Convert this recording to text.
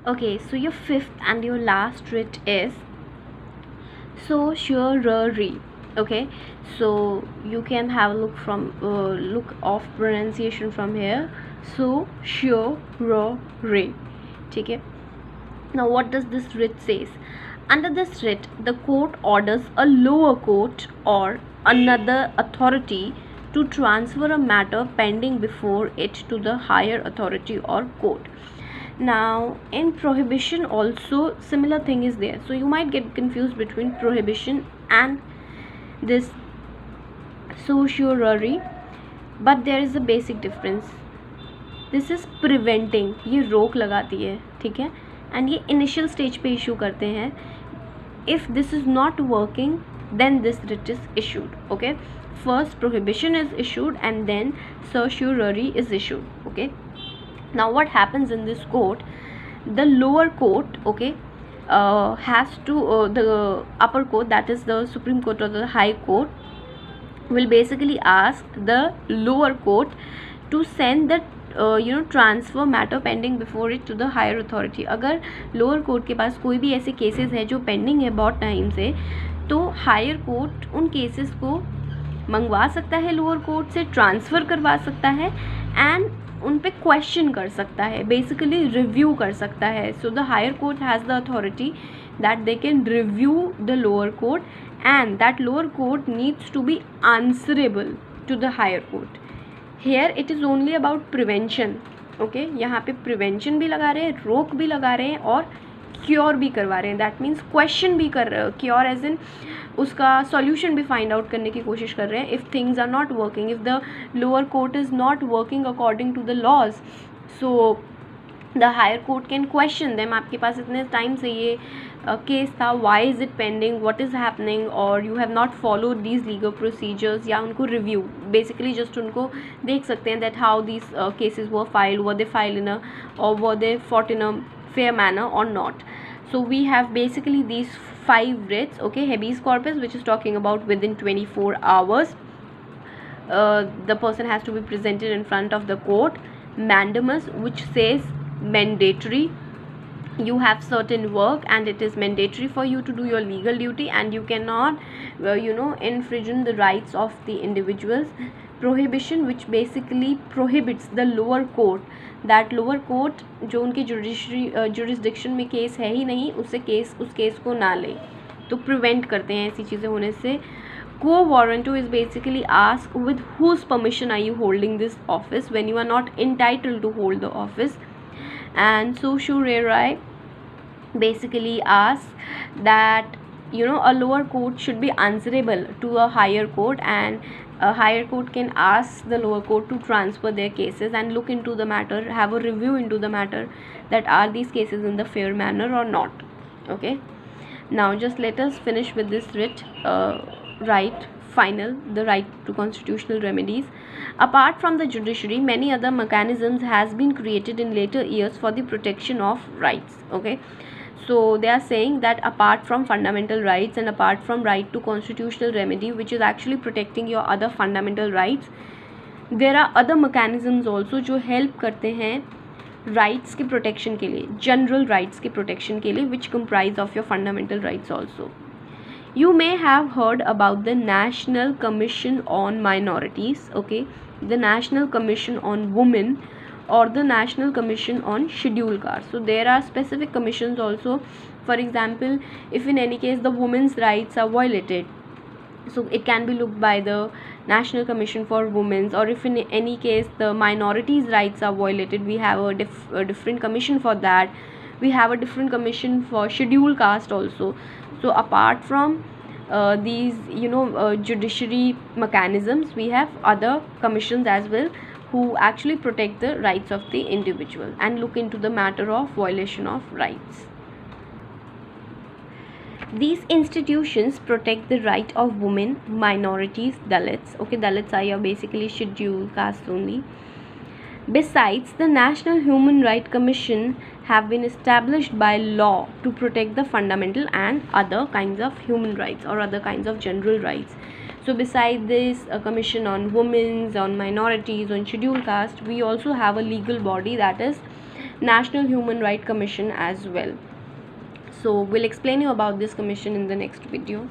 Okay, so your fifth and your last writ is certiorari. Okay, so you can have a look from look of pronunciation from here. Certiorari. ठीक है. Now what does this writ says? Under this writ, the court orders a lower court or another authority to transfer a matter pending before it to the higher authority or court. Now in prohibition also similar thing is there, so you might get confused between prohibition and this certiorari, but there is a basic difference. This is preventing, ये रोक लगाती है, ठीक है, and ये initial stage पे issue करते हैं. If this is not working then this writ is issued. Okay, first prohibition is issued and then certiorari is issued. Okay, now what happens in this court? The lower court, okay, has to the upper court, that is the Supreme Court or the High Court, will basically ask the lower court to send the transfer matter pending before it to the higher authority. अगर lower court के पास कोई भी ऐसे cases है जो pending है बहुत टाइम से, तो हायर कोर्ट उन केसेस को मंगवा सकता है लोअर कोर्ट से, ट्रांसफ़र करवा सकता है एंड उन पे क्वेश्चन कर सकता है, बेसिकली रिव्यू कर सकता है. So the higher court has the authority that they can review the lower court and that lower court needs to be answerable to the higher court. Here it is only about prevention. Okay, यहाँ पे prevention भी लगा रहे हैं, रोक भी लगा रहे हैं और क्योर भी करवा रहे हैं. दैट मीन्स क्वेश्चन भी कर रहे हैं, क्योर एज इन उसका सॉल्यूशन भी फाइंड आउट करने की कोशिश कर रहे हैं. If things are not working, if the lower court is not working according to the laws, so the higher court can question them. आपके पास इतने टाइम से ये केस था, why is it pending, what is happening, और you have not followed these legal procedures, या उनको review, basically just उनको देख सकते हैं that how these cases were filed, were they file in अ और were they fought in a fair manner or not. So we have basically these 5 writs. Okay, habeas corpus, which is talking about within 24 hours the person has to be presented in front of the court. Mandamus, which says mandatory, you have certain work and it is mandatory for you to do your legal duty and you cannot infringe on the rights of the individuals. Prohibition, which basically prohibits the lower court, that lower court जो उनके jurisdiction में case है ही नहीं, उस case को ना ले, तो प्रिवेंट करते हैं ऐसी चीज़ें होने से. Quo warranto is basically ask with whose permission are you holding this office when you are not entitled to hold the office. And certiorari basically asks that a lower court should be answerable to a higher court, and a higher court can ask the lower court to transfer their cases and look into the matter, have a review into the matter, that are these cases in the fair manner or not. Okay, now just let us finish with this writ right final, the right to constitutional remedies. Apart from the judiciary, many other mechanisms has been created in later years for the protection of rights. Okay, so they are saying that apart from fundamental rights and apart from right to constitutional remedy, which is actually protecting your other fundamental rights, there are other mechanisms also जो help करते हैं rights के protection के लिए, general rights के protection के लिए, which comprise of your fundamental rights also. You may have heard about the National Commission on Minorities, okay, the National Commission on Women, or the National Commission on Scheduled Castes. So there are specific commissions also. For example, if in any case the women's rights are violated, so it can be looked by the National Commission for Women's, or if in any case the minorities' rights are violated, we have a different commission for that. We have a different commission for scheduled caste also. So apart from these judiciary mechanisms, we have other commissions as well who actually protect the rights of the individual and look into the matter of violation of rights. These institutions protect the right of women, minorities, Dalits. Okay, Dalits are basically scheduled caste only. Besides, the National Human Rights Commission have been established by law to protect the fundamental and other kinds of human rights or other kinds of general rights. So besides this commission on women's, on minorities, on scheduled caste, we also have a legal body, that is National Human Rights Commission as well. So we'll explain you about this commission in the next video.